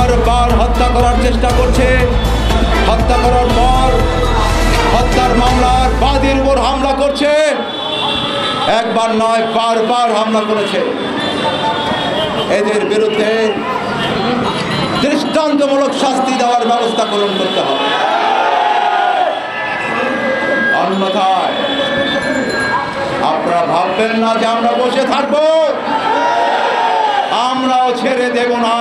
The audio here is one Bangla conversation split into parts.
বারবার হত্যা করার চেষ্টা করছে। হত্যা করার পর হত্যার মামলার বাদীর উপর হামলা করছে। একবার নয়, বারবার হামলা করেছে। এদের বিরুদ্ধে দৃষ্টান্তমূলক শাস্তি দেওয়ার ব্যবস্থা গ্রহণ করতে হবে। অন্যথায় আপনারা ভাববেন না যে আমরা বসে থাকবো। আমরাও ছেড়ে দেব না।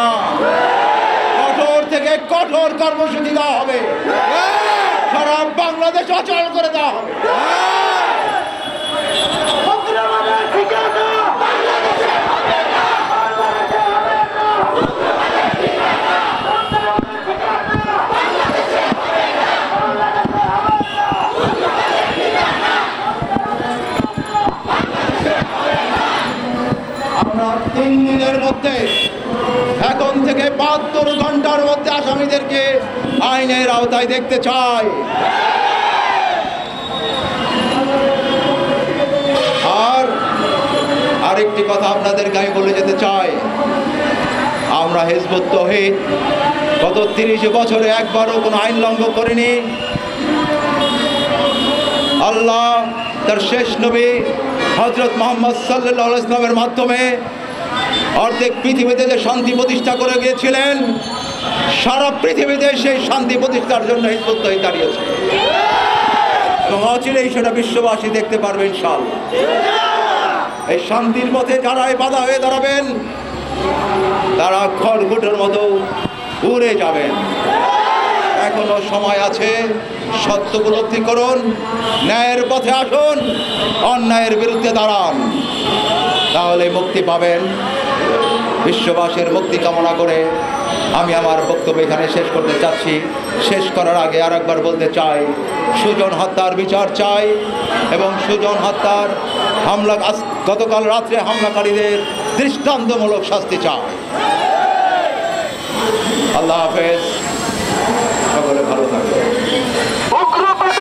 কঠোর থেকে কঠোর কর্মসূচি দেওয়া হবে। সারা বাংলাদেশ অচল করে দেওয়া হবে। আমরা 3 দিনের মধ্যে, এখন থেকে 72 ঘন্টার মধ্যে আসামিদেরকে আইনের আওতায় দেখতে চাই। আর আরেকটি কথা আপনাদেরকে আমি বলে যেতে চাই, আমরা হিজবুত তৌহিদ গত 30 বছরে একবারও কোনো আইন লঙ্ঘন করিনি। আল্লাহ তার শেষ নবী হযরত মুহাম্মদ সাল্লাল্লাহু আলাইহি ওয়াসাল্লামের মাধ্যমে অর্ধেক পৃথিবীতে যে শান্তি প্রতিষ্ঠা করে গিয়েছিলেন, সারা পৃথিবীতে সেই শান্তি প্রতিষ্ঠার জন্য হিজবুত তৌহিদ দাঁড়িয়েছে এবং অচিরেই সেটা বিশ্ববাসী দেখতে পারবে ইনশাআল্লাহ। এই শান্তির পথে যারাই বাধা হয়ে দাঁড়াবেন, তারা খড়গুটোর মতো উড়ে যাবেন। এখনো সময় আছে, সত্য উপলব্ধি করুন, ন্যায়ের পথে আসুন, অন্যায়ের বিরুদ্ধে দাঁড়ান, তাহলে মুক্তি পাবেন। বিশ্ববাসীর মুক্তি কামনা করে আমি আমার বক্তব্য এখানে শেষ করতে চাচ্ছি। শেষ করার আগে আর একবার বলতে চাই, সুজন হত্যার বিচার চাই এবং সুজন হত্যার গতকাল রাত্রে হামলাকারীদের দৃষ্টান্তমূলক শাস্তি চাই। আল্লাহ হাফেজ।